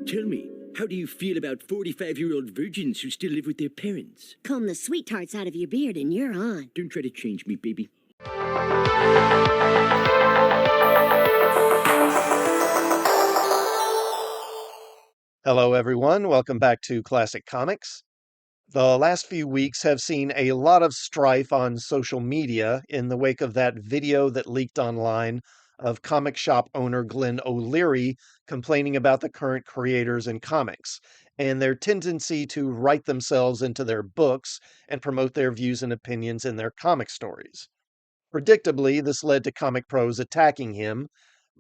Tell me, how do you feel about 45-year-old virgins who still live with their parents? Comb the sweet tarts out of your beard and you're on. Don't try to change me, baby. Hello, everyone. Welcome back to Classic Comics. The last few weeks have seen a lot of strife on social media in the wake of that video that leaked online of comic shop owner Glenn O'Leary complaining about the current creators in comics and their tendency to write themselves into their books and promote their views and opinions in their comic stories. Predictably, this led to comic pros attacking him,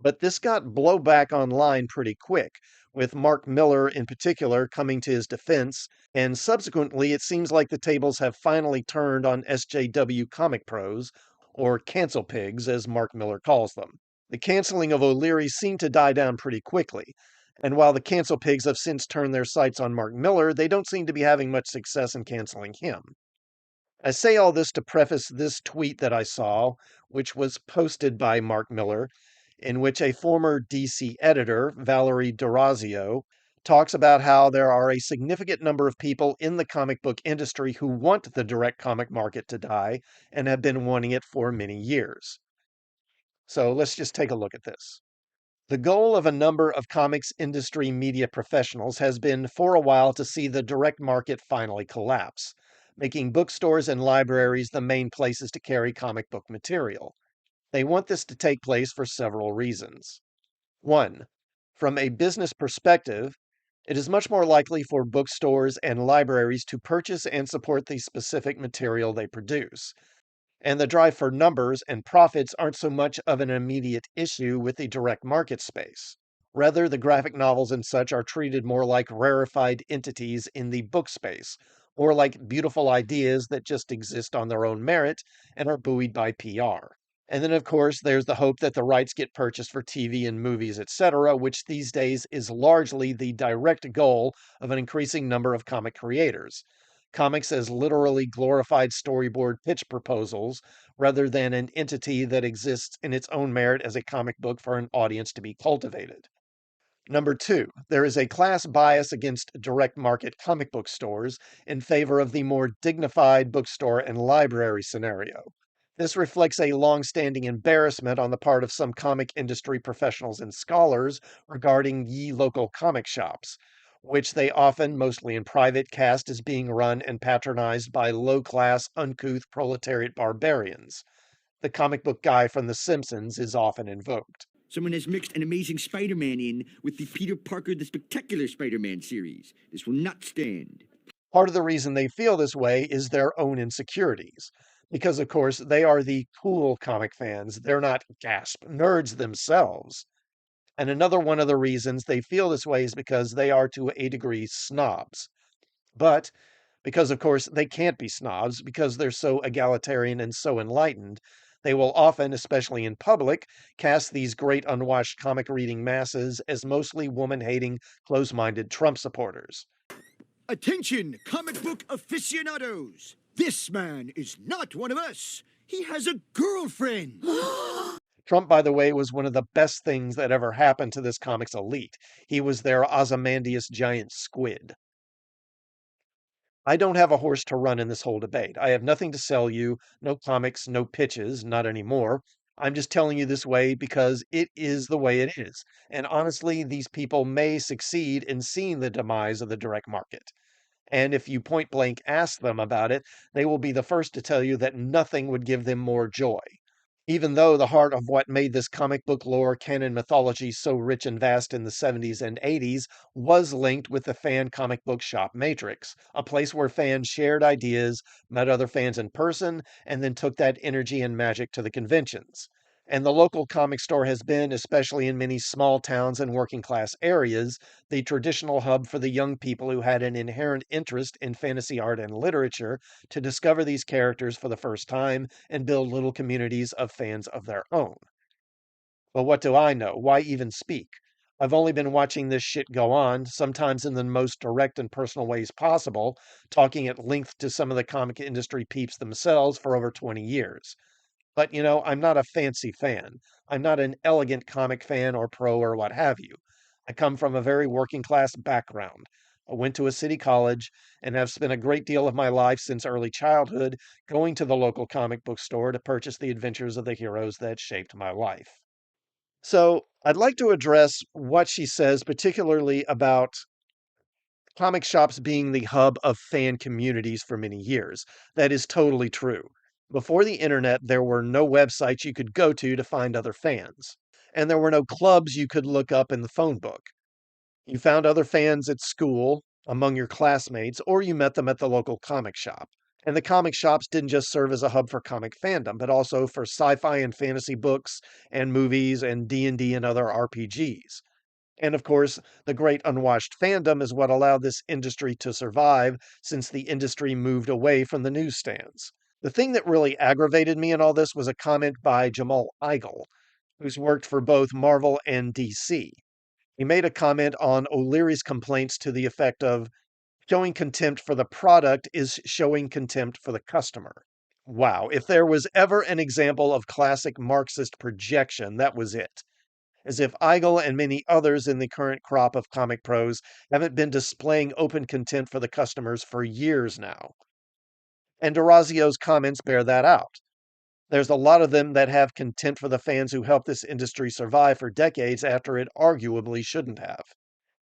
but this got blowback online pretty quick, with Mark Millar in particular coming to his defense, and subsequently it seems like the tables have finally turned on SJW comic pros, or cancel pigs as Mark Millar calls them. The canceling of O'Leary seemed to die down pretty quickly, and while the cancel pigs have since turned their sights on Mark Millar, they don't seem to be having much success in canceling him. I say all this to preface this tweet that I saw, which was posted by Mark Millar, in which a former DC editor, Valerie D'Orazio, talks about how there are a significant number of people in the comic book industry who want the direct comic market to die and have been wanting it for many years. So let's just take a look at this. The goal of a number of comics industry media professionals has been for a while to see the direct market finally collapse, making bookstores and libraries the main places to carry comic book material. They want this to take place for several reasons. 1. From a business perspective, it is much more likely for bookstores and libraries to purchase and support the specific material they produce, and the drive for numbers and profits aren't so much of an immediate issue with the direct market space. Rather, the graphic novels and such are treated more like rarefied entities in the book space, or like beautiful ideas that just exist on their own merit and are buoyed by PR. And then, of course, there's the hope that the rights get purchased for TV and movies, etc., which these days is largely the direct goal of an increasing number of comic creators. Comics as literally glorified storyboard pitch proposals, rather than an entity that exists in its own merit as a comic book for an audience to be cultivated. Number 2, there is a class bias against direct market comic book stores in favor of the more dignified bookstore and library scenario. This reflects a long-standing embarrassment on the part of some comic industry professionals and scholars regarding ye local comic shops, which they often, mostly in private, cast as being run and patronized by low-class, uncouth proletariat barbarians. The comic book guy from The Simpsons is often invoked. Someone has mixed an Amazing Spider-Man in with the Peter Parker the Spectacular Spider-Man series. This will not stand. Part of the reason they feel this way is their own insecurities. Because, of course, they are the cool comic fans. They're not, gasp, nerds themselves. And another one of the reasons they feel this way is because they are, to a degree, snobs. But because, of course, they can't be snobs because they're so egalitarian and so enlightened, they will often, especially in public, cast these great unwashed comic reading masses as mostly woman-hating, close-minded Trump supporters. Attention, comic book aficionados! This man is not one of us. He has a girlfriend. Trump, by the way, was one of the best things that ever happened to this comics elite. He was their Ozymandias giant squid. I don't have a horse to run in this whole debate. I have nothing to sell you, no comics, no pitches, not anymore. I'm just telling you this way because it is the way it is. And honestly, these people may succeed in seeing the demise of the direct market. And if you point blank ask them about it, they will be the first to tell you that nothing would give them more joy. Even though the heart of what made this comic book lore canon mythology so rich and vast in the 70s and 80s was linked with the fan comic book shop matrix, a place where fans shared ideas, met other fans in person, and then took that energy and magic to the conventions. And the local comic store has been, especially in many small towns and working class areas, the traditional hub for the young people who had an inherent interest in fantasy art and literature to discover these characters for the first time and build little communities of fans of their own. But what do I know? Why even speak? I've only been watching this shit go on, sometimes in the most direct and personal ways possible, talking at length to some of the comic industry peeps themselves for over 20 years. But, I'm not a fancy fan. I'm not an elegant comic fan or pro or what have you. I come from a very working class background. I went to a city college and have spent a great deal of my life since early childhood going to the local comic book store to purchase the adventures of the heroes that shaped my life. So, I'd like to address what she says, particularly about comic shops being the hub of fan communities for many years. That is totally true. Before the internet, there were no websites you could go to find other fans, and there were no clubs you could look up in the phone book. You found other fans at school, among your classmates, or you met them at the local comic shop. And the comic shops didn't just serve as a hub for comic fandom, but also for sci-fi and fantasy books and movies and D&D and other RPGs. And of course, the great unwashed fandom is what allowed this industry to survive since the industry moved away from the newsstands. The thing that really aggravated me in all this was a comment by Jamal Igle, who's worked for both Marvel and DC. He made a comment on O'Leary's complaints to the effect of, showing contempt for the product is showing contempt for the customer. Wow, if there was ever an example of classic Marxist projection, that was it. As if Igle and many others in the current crop of comic pros haven't been displaying open contempt for the customers for years now. And D'Orazio's comments bear that out. There's a lot of them that have contempt for the fans who helped this industry survive for decades after it arguably shouldn't have.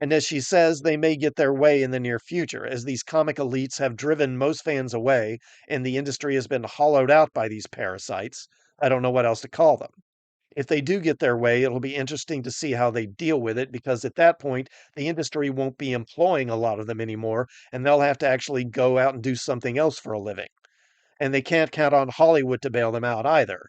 And as she says, they may get their way in the near future, as these comic elites have driven most fans away, and the industry has been hollowed out by these parasites. I don't know what else to call them. If they do get their way, it'll be interesting to see how they deal with it, because at that point, the industry won't be employing a lot of them anymore, and they'll have to actually go out and do something else for a living. And they can't count on Hollywood to bail them out either.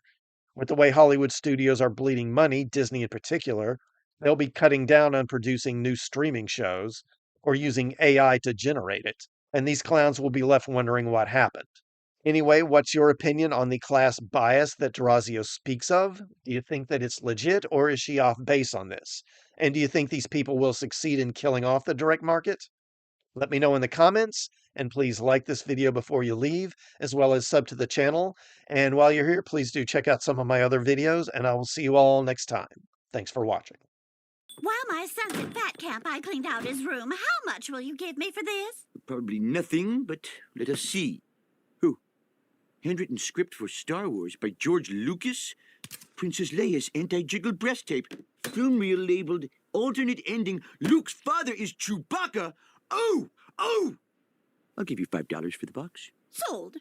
With the way Hollywood studios are bleeding money, Disney in particular, they'll be cutting down on producing new streaming shows or using AI to generate it. And these clowns will be left wondering what happened. Anyway, what's your opinion on the class bias that D'Orazio speaks of? Do you think that it's legit, or is she off base on this? And do you think these people will succeed in killing off the direct market? Let me know in the comments, and please like this video before you leave, as well as sub to the channel. And while you're here, please do check out some of my other videos, and I will see you all next time. Thanks for watching. While my son's at fat camp, I cleaned out his room. How much will you give me for this? Probably nothing, but let us see. Who? Handwritten script for Star Wars by George Lucas? Princess Leia's anti-jiggle breast tape. Film reel labeled alternate ending. Luke's father is Chewbacca. Oh! I'll give you $5 for the box. Sold.